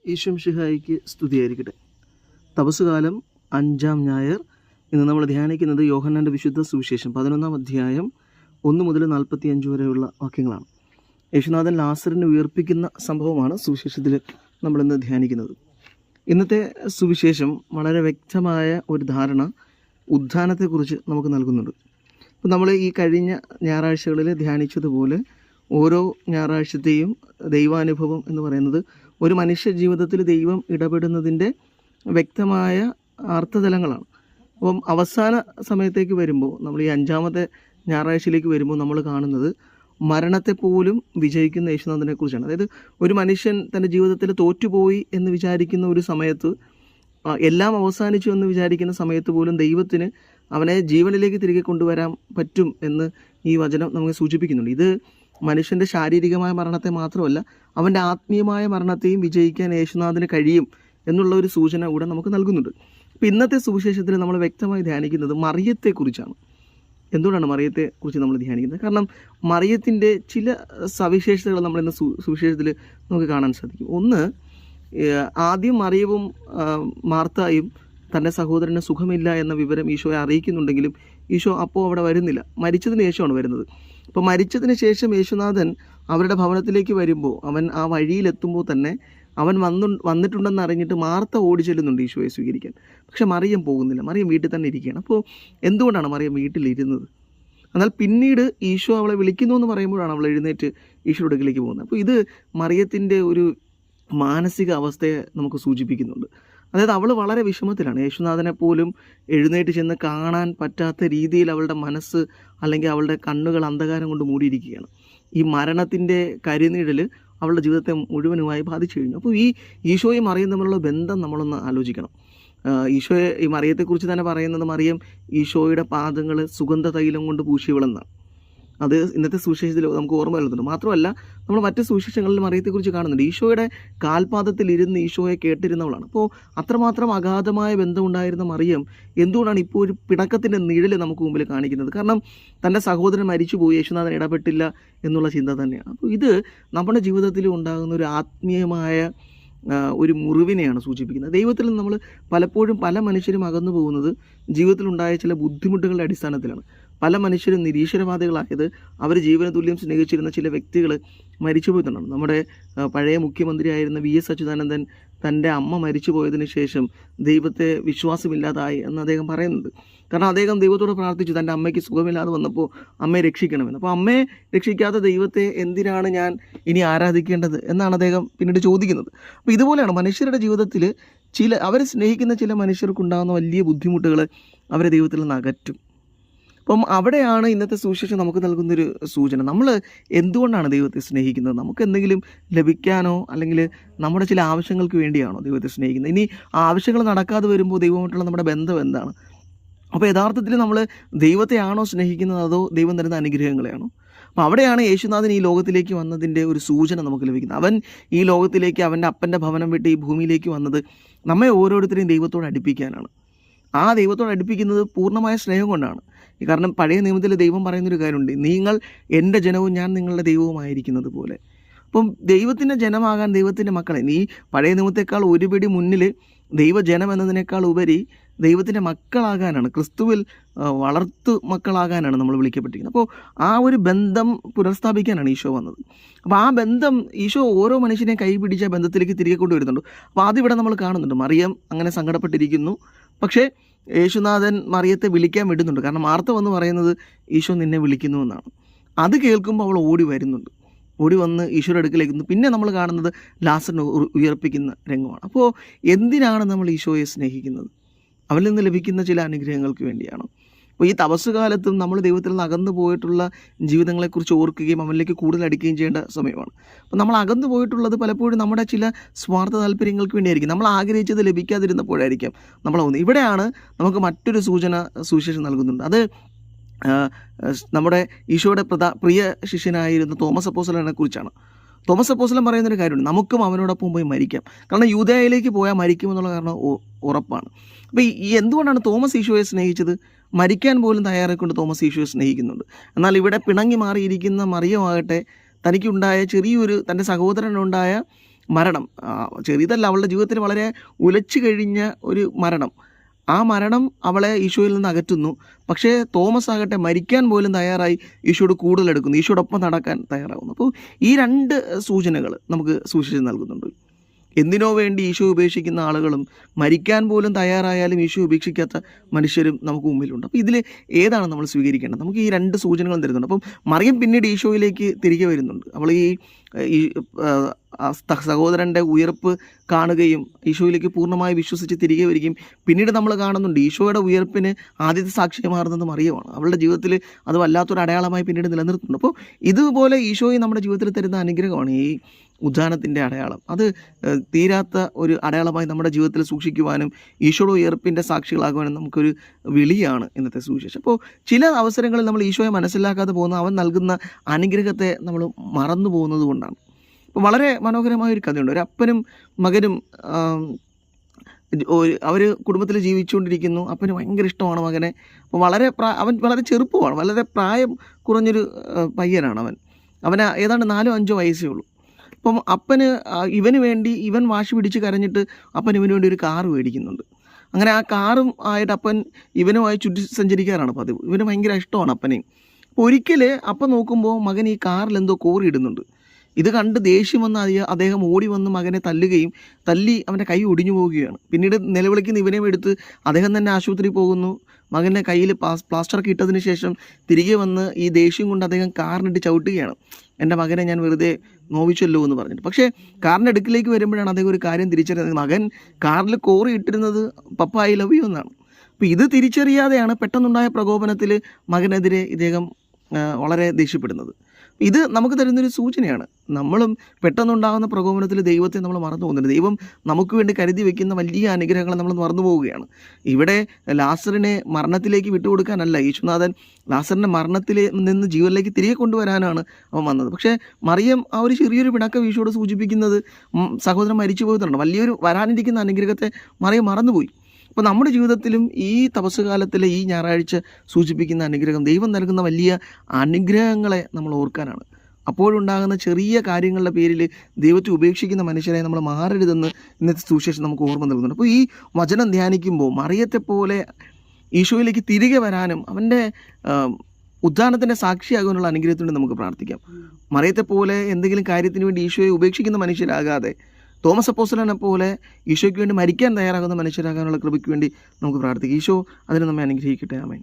ഈശോമിശിഹായിക്ക് സ്തുതിയായിരിക്കട്ടെ. തപസ്സുകാലം 5-ാം ഞായർ. ഇന്ന് നമ്മൾ ധ്യാനിക്കുന്നത് യോഹന്നാൻ്റെ വിശുദ്ധ സുവിശേഷം 11-ാം അധ്യായം 1 മുതൽ 45 വരെയുള്ള വാക്യങ്ങളാണ്. യേശുനാഥൻ ലാസറിനെ ഉയർപ്പിക്കുന്ന സംഭവമാണ് സുവിശേഷത്തിൽ നമ്മളിന്ന് ധ്യാനിക്കുന്നത്. ഇന്നത്തെ സുവിശേഷം വളരെ വ്യക്തമായ ഒരു ധാരണ ഉത്ഥാനത്തെക്കുറിച്ച് നമുക്ക് നൽകുന്നുണ്ട്. ഇപ്പോൾ നമ്മൾ ഈ കഴിഞ്ഞ ഞായറാഴ്ചകളിൽ ധ്യാനിച്ചതുപോലെ ഓരോ ഞായറാഴ്ചത്തെയും ദൈവാനുഭവം എന്ന് പറയുന്നത് ഒരു മനുഷ്യ ജീവിതത്തിൽ ദൈവം ഇടപെടുന്നതിൻ്റെ വ്യക്തമായ അർത്ഥതലങ്ങളാണ്. അപ്പം അവസാന സമയത്തേക്ക് വരുമ്പോൾ, നമ്മൾ ഈ 5-ാമത്തെ ഞായറാഴ്ചയിലേക്ക് വരുമ്പോൾ നമ്മൾ കാണുന്നത് മരണത്തെ പോലും വിജയിക്കുന്ന യേശുനാഥനെ കുറിച്ചാണ്. അതായത് ഒരു മനുഷ്യൻ തൻ്റെ ജീവിതത്തിൽ തോറ്റുപോയി എന്ന് വിചാരിക്കുന്ന ഒരു സമയത്ത്, എല്ലാം അവസാനിച്ചു എന്ന് വിചാരിക്കുന്ന സമയത്ത് പോലും ദൈവത്തിന് അവനെ ജീവനിലേക്ക് തിരികെ കൊണ്ടുവരാൻ പറ്റും എന്ന് ഈ വചനം നമുക്ക് സൂചിപ്പിക്കുന്നുണ്ട്. ഇത് മനുഷ്യൻ്റെ ശാരീരികമായ മരണത്തെ മാത്രമല്ല, അവൻ്റെ ആത്മീയമായ മരണത്തെയും വിജയിക്കാൻ യേശുനാഥന് കഴിയും എന്നുള്ള ഒരു സൂചന കൂടെ നമുക്ക് നൽകുന്നുണ്ട്. അപ്പോൾ ഇന്നത്തെ സുവിശേഷത്തിൽ നമ്മൾ വ്യക്തമായി ധ്യാനിക്കുന്നത് മറിയത്തെക്കുറിച്ചാണ്. എന്തുകൊണ്ടാണ് മറിയത്തെക്കുറിച്ച് നമ്മൾ ധ്യാനിക്കുന്നത്? കാരണം മറിയത്തിൻ്റെ ചില സവിശേഷതകൾ നമ്മളിന്ന് സുവിശേഷത്തിൽ നമുക്ക് കാണാൻ സാധിക്കും. ഒന്ന്, ആദ്യം മറിയവും മാർത്തായും തൻ്റെ സഹോദരന് സുഖമില്ല എന്ന വിവരം ഈശോയെ അറിയിക്കുന്നുണ്ടെങ്കിലും ഈശോ അപ്പോൾ അവിടെ വരുന്നില്ല. മരിച്ചതിന് ശേഷമാണ് വരുന്നത്. അപ്പോൾ മരിച്ചതിന് ശേഷം യേശുനാഥൻ അവരുടെ ഭവനത്തിലേക്ക് വരുമ്പോൾ, അവൻ ആ വഴിയിലെത്തുമ്പോൾ തന്നെ അവൻ വന്നിട്ടുണ്ടെന്ന് അറിഞ്ഞിട്ട് മാർത്ത ഓടി ചെല്ലുന്നുണ്ട് ഈശോയെ സ്വീകരിക്കാൻ. പക്ഷെ മറിയം പോകുന്നില്ല. മറിയം വീട്ടിൽ തന്നെ ഇരിക്കുകയാണ്. അപ്പോൾ എന്തുകൊണ്ടാണ് മറിയം വീട്ടിലിരുന്നത്? എന്നാൽ പിന്നീട് ഈശോ അവളെ വിളിക്കുന്നു എന്ന് പറയുമ്പോഴാണ് അവൾ എഴുന്നേറ്റ് ഈശോയുടെ അടുക്കിലേക്ക് പോകുന്നത്. അപ്പോൾ ഇത് മറിയത്തിൻ്റെ ഒരു മാനസിക അവസ്ഥയെ നമുക്ക് സൂചിപ്പിക്കുന്നുണ്ട്. അതായത് അവൾ വളരെ വിഷമത്തിലാണ്. യേശുനാഥനെ പോലും എഴുന്നേറ്റ് ചെന്ന് കാണാൻ പറ്റാത്ത രീതിയിൽ അവളുടെ മനസ്സ് അല്ലെങ്കിൽ അവളുടെ കണ്ണുകൾ അന്ധകാരം കൊണ്ട് മൂടിയിരിക്കുകയാണ്. ഈ മരണത്തിൻ്റെ കരിനിഴൽ അവളുടെ ജീവിതത്തെ മുഴുവനുമായി ബാധിച്ചു കഴിഞ്ഞു. അപ്പോൾ ഈ ഈശോയും മറിയം തമ്മിലുള്ള ബന്ധം നമ്മളൊന്ന് ആലോചിക്കണം. ഈശോയെ, ഈ മറിയത്തെക്കുറിച്ച് തന്നെ പറയുന്നത്, മറിയം ഈശോയുടെ പാദങ്ങൾ സുഗന്ധ തൈലം കൊണ്ട് പൂശിയവളെന്നാണ്. അത് ഇന്നത്തെ സുവിശേഷത്തിൽ നമുക്ക് ഓർമ്മ വരുന്നുണ്ട്. മാത്രമല്ല, നമ്മൾ മറ്റ് സുവിശേഷങ്ങളിൽ മറിയത്തെക്കുറിച്ച് കാണുന്നുണ്ട്. ഈശോയുടെ കാൽപാദത്തിൽ ഇരുന്ന് ഈശോയെ കേട്ടിരുന്നവളാണ്. അപ്പോൾ അത്രമാത്രം അഗാധമായ ബന്ധമുണ്ടായിരുന്ന മറിയം എന്തുകൊണ്ടാണ് ഇപ്പോൾ ഒരു പിണക്കത്തിൻ്റെ നിഴൽ നമുക്ക് മുമ്പിൽ കാണിക്കുന്നത്? കാരണം തൻ്റെ സഹോദരൻ മരിച്ചുപോയി, യേശുനാഥൻ ഇടപെട്ടില്ല എന്നുള്ള ചിന്ത തന്നെയാണ്. അപ്പോൾ ഇത് നമ്മുടെ ജീവിതത്തിൽ ഉണ്ടാകുന്ന ഒരു ആത്മീയമായ ഒരു മുറിവിനെയാണ് സൂചിപ്പിക്കുന്നത്. ദൈവത്തിൽ നിന്ന് നമ്മൾ പലപ്പോഴും പല മനുഷ്യരും അകന്നു പോകുന്നത് ജീവിതത്തിലുണ്ടായ ചില ബുദ്ധിമുട്ടുകളുടെ അടിസ്ഥാനത്തിലാണ്. പല മനുഷ്യരും നിരീശ്വരവാദികളായത് അവർ ജീവന തുല്യം സ്നേഹിച്ചിരുന്ന ചില വ്യക്തികൾ മരിച്ചു പോയിട്ടുണ്ടാണ്. നമ്മുടെ പഴയ മുഖ്യമന്ത്രിയായിരുന്ന VS അച്യുതാനന്ദൻ തൻ്റെ അമ്മ മരിച്ചു പോയതിനു ശേഷം ദൈവത്തെ വിശ്വാസമില്ലാതായി എന്ന് അദ്ദേഹം പറയുന്നുണ്ട്. കാരണം അദ്ദേഹം ദൈവത്തോട് പ്രാർത്ഥിച്ചു, തൻ്റെ അമ്മയ്ക്ക് സുഖമില്ലാതെ വന്നപ്പോൾ അമ്മയെ രക്ഷിക്കണമെന്ന്. അപ്പോൾ അമ്മയെ രക്ഷിക്കാത്ത ദൈവത്തെ എന്തിനാണ് ഞാൻ ഇനി ആരാധിക്കേണ്ടത് എന്നാണ് അദ്ദേഹം പിന്നീട് ചോദിക്കുന്നത്. അപ്പോൾ ഇതുപോലെയാണ് മനുഷ്യരുടെ ജീവിതത്തിൽ അവരെ സ്നേഹിക്കുന്ന ചില മനുഷ്യർക്കുണ്ടാകുന്ന വലിയ ബുദ്ധിമുട്ടുകൾ അവരെ ദൈവത്തിൽ നിന്ന് അകറ്റും. അപ്പം അവിടെയാണ് ഇന്നത്തെ സുവിശേഷം നമുക്ക് നൽകുന്നൊരു സൂചന. നമ്മൾ എന്തുകൊണ്ടാണ് ദൈവത്തെ സ്നേഹിക്കുന്നത്? നമുക്ക് എന്തെങ്കിലും ലഭിക്കാനോ അല്ലെങ്കിൽ നമ്മുടെ ചില ആവശ്യങ്ങൾക്ക് വേണ്ടിയാണോ ദൈവത്തെ സ്നേഹിക്കുന്നത്? ഇനി ആവശ്യങ്ങൾ നടക്കാതെ വരുമ്പോൾ ദൈവമായിട്ടുള്ള നമ്മുടെ ബന്ധം എന്താണ്? അപ്പോൾ യഥാർത്ഥത്തിൽ നമ്മൾ ദൈവത്തെയാണോ സ്നേഹിക്കുന്നത്, അതോ ദൈവം തരുന്ന അനുഗ്രഹങ്ങളെയാണോ? അപ്പോൾ അവിടെയാണ് യേശുനാഥൻ ഈ ലോകത്തിലേക്ക് വന്നതിൻ്റെ ഒരു സൂചന നമുക്ക് ലഭിക്കുന്നത്. അവൻ ഈ ലോകത്തിലേക്ക് അവൻ്റെ അപ്പൻ്റെ ഭവനം വിട്ട് ഈ ഭൂമിയിലേക്ക് വന്നത് നമ്മെ ഓരോരുത്തരെയും ദൈവത്തോട് അടുപ്പിക്കാനാണ്. ആ ദൈവത്തോട് അടുപ്പിക്കുന്നത് പൂർണ്ണമായ സ്നേഹം കൊണ്ടാണ്. കാരണം പഴയ നിയമത്തിൽ ദൈവം പറയുന്നൊരു കാര്യമുണ്ട്, നിങ്ങൾ എൻ്റെ ജനവും ഞാൻ നിങ്ങളുടെ ദൈവവുമായിരിക്കുന്നത് പോലെ. അപ്പം ദൈവത്തിൻ്റെ ജനമാകാൻ, ദൈവത്തിൻ്റെ മക്കളെ, നീ പഴയ നിയമത്തെക്കാൾ ഒരുപടി മുന്നിൽ ദൈവജനം എന്നതിനേക്കാൾ ഉപരി ദൈവത്തിൻ്റെ മക്കളാകാനാണ്, ക്രിസ്തുവിൽ വളർത്തു മക്കളാകാനാണ് നമ്മൾ വിളിക്കപ്പെട്ടിരിക്കുന്നത്. അപ്പോൾ ആ ഒരു ബന്ധം പുനഃസ്ഥാപിക്കാനാണ് ഈശോ വന്നത്. അപ്പോൾ ആ ബന്ധം ഈശോ ഓരോ മനുഷ്യനെയും കൈ പിടിച്ച ബന്ധത്തിലേക്ക് തിരികെ കൊണ്ടുവരുന്നുണ്ട്. അപ്പോൾ അതിവിടെ നമ്മൾ കാണുന്നുണ്ട്. മറിയം അങ്ങനെ സങ്കടപ്പെട്ടിരിക്കുന്നു. പക്ഷേ യേശുനാഥൻ മറിയത്തെ വിളിക്കാൻ വിടുന്നുണ്ട്. കാരണം മാർത്ത വന്ന് പറയുന്നത് ഈശോ നിന്നെ വിളിക്കുന്നു എന്നാണ്. അത് കേൾക്കുമ്പോൾ അവൾ ഓടി വരുന്നുണ്ട്. ഓടി വന്ന് ഈശോയുടെ അടുക്കിലേക്ക്. പിന്നെ നമ്മൾ കാണുന്നത് ലാസറിനെ ഉയർപ്പിക്കുന്ന രംഗമാണ്. അപ്പോൾ എന്തിനാണ് നമ്മൾ ഈശോയെ സ്നേഹിക്കുന്നത്? അവനിൽ നിന്ന് ലഭിക്കുന്ന ചില അനുഗ്രഹങ്ങൾക്ക് വേണ്ടിയാണ്. അപ്പോൾ ഈ തപസ്സുകാലത്തും നമ്മൾ ദൈവത്തിൽ നിന്ന് അകന്നു പോയിട്ടുള്ള ജീവിതങ്ങളെക്കുറിച്ച് ഓർക്കുകയും അവനിലേക്ക് കൂടുതൽ അടുക്കുകയും ചെയ്യേണ്ട സമയമാണ്. അപ്പോൾ നമ്മൾ അകന്നു പോയിട്ടുള്ളത് പലപ്പോഴും നമ്മുടെ ചില സ്വാർത്ഥ താല്പര്യങ്ങൾക്ക് വേണ്ടിയായിരിക്കും. നമ്മൾ ആഗ്രഹിച്ചത് ലഭിക്കാതിരുന്നപ്പോഴായിരിക്കാം നമ്മളാവുന്നത്. ഇവിടെയാണ് നമുക്ക് മറ്റൊരു സൂചന സുവിശേഷം നൽകുന്നുണ്ട്. അത് നമ്മുടെ ഈശോയുടെ പ്രിയ ശിഷ്യനായിരുന്ന തോമസ് അപ്പോസ്തലനെ കുറിച്ചാണ്. തോമസ് അപ്പോസ്തലൻ പറയുന്നൊരു കാര്യമുണ്ട്, നമുക്കും അവനോടൊപ്പം പോയി മരിക്കാം. കാരണം യൂദയായിലേക്ക് പോയാൽ മരിക്കുമെന്നുള്ള കാരണം ഉറപ്പാണ്. അപ്പോൾ ഈ എന്തുകൊണ്ടാണ് തോമസ് ഈശോയെ സ്നേഹിച്ചത്? മരിക്കാൻ പോലും തയ്യാറായിക്കൊണ്ട് തോമസ് ഈശോയെ സ്നേഹിക്കുന്നുണ്ട്. എന്നാൽ ഇവിടെ പിണങ്ങി മാറിയിരിക്കുന്ന മറിയമാകട്ടെ തനിക്കുണ്ടായ ചെറിയൊരു, തൻ്റെ സഹോദരനുണ്ടായ മരണം, ചെറിയതല്ല, അവളുടെ ജീവിതത്തിൽ വളരെ ഉലച്ചു കഴിഞ്ഞ ഒരു മരണം, ആ മരണം അവളെ ഈശോയിൽ നിന്ന് അകറ്റുന്നു. പക്ഷേ തോമസ് ആകട്ടെ മരിക്കാൻ പോലും തയ്യാറായി ഈശോയോട് കൂടുതൽ എടുക്കുന്നു, ഈശോയോടൊപ്പം നടക്കാൻ തയ്യാറാകുന്നു. അപ്പോൾ ഈ 2 സൂചനകൾ നമുക്ക് സുവിശേഷം നൽകുന്നുണ്ട്. എന്തിനോ വേണ്ടി ഈശോ ഉപേക്ഷിക്കുന്ന ആളുകളും മരിക്കാൻ പോലും തയ്യാറായാലും ഈശോ ഉപേക്ഷിക്കാത്ത മനുഷ്യരും നമുക്ക് മുമ്പിലുണ്ട്. അപ്പോൾ ഇതിൽ ഏതാണ് നമ്മൾ സ്വീകരിക്കേണ്ടത്? നമുക്ക് ഈ 2 സൂചനകളും തരുന്നുണ്ട്. അപ്പം മറിയം പിന്നീട് ഈശോയിലേക്ക് തിരികെ വരുന്നുണ്ട്. അവൾ ഈ സഹോദരൻ്റെ ഉയർപ്പ് കാണുകയും ഈശോയിലേക്ക് പൂർണ്ണമായി വിശ്വസിച്ച് തിരികെ വരികയും പിന്നീട് നമ്മൾ കാണുന്നുണ്ട് ഈശോയുടെ ഉയർപ്പിന് ആദ്യത്തെ സാക്ഷിയെ മാറുന്നത് മറിയമാണ്. അവളുടെ ജീവിതത്തിൽ അത് വല്ലാത്തൊരു അടയാളമായി പിന്നീട് നിലനിർത്തുന്നുണ്ട്. അപ്പോൾ ഇതുപോലെ ഈശോയെ നമ്മുടെ ജീവിതത്തിൽ തരുന്ന അനുഗ്രഹമാണ് ഈ ഉദ്ധാനത്തിൻ്റെ അടയാളം. അത് തീരാത്ത ഒരു അടയാളമായി നമ്മുടെ ജീവിതത്തിൽ സൂക്ഷിക്കുവാനും ഈശോയുടെ ഉയർപ്പിൻ്റെ സാക്ഷികളാകുവാനും നമുക്കൊരു വിളിയാണ് ഇന്നത്തെ സുവിശേഷം. അപ്പോൾ ചില അവസരങ്ങളിൽ നമ്മൾ ഈശോയെ മനസ്സിലാക്കാതെ പോകുന്ന, അവൻ നൽകുന്ന അനുഗ്രഹത്തെ നമ്മൾ മറന്നു പോകുന്നത് കൊണ്ടാണ്. അപ്പോൾ വളരെ മനോഹരമായൊരു കഥയുണ്ട്. ഒരു അപ്പനും മകനും അവർ കുടുംബത്തിൽ ജീവിച്ചുകൊണ്ടിരിക്കുന്നു. അപ്പന് ഭയങ്കര ഇഷ്ടമാണ് മകനെ. അപ്പോൾ അവൻ വളരെ ചെറുപ്പമാണ്, വളരെ പ്രായം കുറഞ്ഞൊരു പയ്യനാണ് അവന് ഏതാണ്ട് 4-5 വയസ്സേ ഉള്ളൂ. അപ്പം അപ്പന് ഇവന് വേണ്ടി ഇവൻ വാശി പിടിച്ച് കരഞ്ഞിട്ട് അപ്പൻ ഇവന് വേണ്ടി ഒരു കാറ് മേടിക്കുന്നുണ്ട്. അങ്ങനെ ആ കാറും ആയിട്ട് അപ്പൻ ഇവനുമായി ചുറ്റി സഞ്ചരിക്കാറാണ് പതിവ്. ഇവന് ഭയങ്കര ഇഷ്ടമാണ് അപ്പനെയും. അപ്പോൾ ഒരിക്കൽ അപ്പൻ നോക്കുമ്പോൾ മകൻ ഈ കാറിൽ എന്തോ കോറിയിടുന്നുണ്ട്. ഇത് കണ്ട് ദേഷ്യം വന്ന് അദ്ദേഹം ഓടി വന്ന് മകനെ തല്ലി അവൻ്റെ കൈ ഒടിഞ്ഞു പോവുകയാണ്. പിന്നീട് നിലവിളിക്കുന്ന ഇവനെയും എടുത്ത് അദ്ദേഹം തന്നെ ആശുപത്രിയിൽ പോകുന്നു. മകൻ്റെ കയ്യിൽ പ്ലാസ്റ്ററൊക്കെ ഇട്ടതിന് ശേഷം തിരികെ വന്ന് ഈ ദേഷ്യം കൊണ്ട് അദ്ദേഹം കാറിനിട്ട് ചവിട്ടുകയാണ്. എൻ്റെ മകനെ ഞാൻ വെറുതെ നോവിച്ചല്ലോ എന്ന് പറഞ്ഞിട്ട്. പക്ഷേ കാറിൻ്റെ അടുക്കിലേക്ക് വരുമ്പോഴാണ് അദ്ദേഹം ഒരു കാര്യം തിരിച്ചറിയുന്നത്. മകൻ കാറിൽ കോറി ഇട്ടിരുന്നത് പപ്പ ഐ ലവ് യു എന്നാണ്. അപ്പോൾ ഇത് തിരിച്ചറിയാതെയാണ് പെട്ടെന്നുണ്ടായ പ്രകോപനത്തിൽ മകനെതിരെ ഇദ്ദേഹം വളരെ ദേഷ്യപ്പെടുന്നത്. ഇത് നമുക്ക് തരുന്നൊരു സൂചനയാണ്. നമ്മളും പെട്ടെന്നുണ്ടാകുന്ന പ്രകോപനത്തിൽ ദൈവത്തെ നമ്മൾ മറന്നു പോകുന്നുണ്ട്. ദൈവം നമുക്ക് വേണ്ടി കരുതി വയ്ക്കുന്ന വലിയ അനുഗ്രഹങ്ങൾ നമ്മൾ മറന്നു പോവുകയാണ്. ഇവിടെ ലാസറിനെ മരണത്തിലേക്ക് വിട്ടുകൊടുക്കാനല്ല യേശുനാഥൻ, ലാസറിനെ മരണത്തിൽ നിന്ന് ജീവനിലേക്ക് തിരികെ കൊണ്ടുവരാനാണ് അവൻ വന്നത്. പക്ഷേ മറിയം ആ ഒരു ചെറിയൊരു പിണക്കം ഈശോയോട് സൂചിപ്പിക്കുന്നത് സഹോദരൻ മരിച്ചു പോയതാണ്. വലിയൊരു വരാനിരിക്കുന്ന അനുഗ്രഹത്തെ മറിയം മറന്നുപോയി. അപ്പോൾ നമ്മുടെ ജീവിതത്തിലും ഈ തപസ്സുകാലത്തിലെ ഈ ഞായറാഴ്ച സൂചിപ്പിക്കുന്ന അനുഗ്രഹം, ദൈവം നൽകുന്ന വലിയ അനുഗ്രഹങ്ങളെ നമ്മൾ ഓർക്കാനാണ്. അപ്പോഴുണ്ടാകുന്ന ചെറിയ കാര്യങ്ങളുടെ പേരിൽ ദൈവത്തെ ഉപേക്ഷിക്കുന്ന മനുഷ്യരെ നമ്മൾ മാറരുതെന്ന് ഇന്നത്തെ സുവിശേഷം നമുക്ക് ഓർമ്മ നൽകുന്നുണ്ട്. അപ്പോൾ ഈ വചനം ധ്യാനിക്കുമ്പോൾ മറിയത്തെപ്പോലെ ഈശോയിലേക്ക് തിരികെ വരാനും അവൻ്റെ ഉദ്ധാനത്തിൻ്റെ സാക്ഷിയാകാനുള്ള അനുഗ്രഹത്തിനുവേണ്ടി നമുക്ക് പ്രാർത്ഥിക്കാം. മറിയത്തെപ്പോലെ എന്തെങ്കിലും കാര്യത്തിന് വേണ്ടി ഈശോയെ ഉപേക്ഷിക്കുന്ന മനുഷ്യരാകാതെ തോമസ് അപ്പോസ്തലനെ പോലെ ഈശോയ്ക്ക് വേണ്ടി മരിക്കാൻ തയ്യാറാകുന്ന മനുഷ്യരാകാനുള്ള കൃപയ്ക്ക് വേണ്ടി നമുക്ക് പ്രാർത്ഥിക്കാം. ഈശോ അതിനെ നമ്മെ അനുഗ്രഹിക്കട്ടെ. ആമേൻ.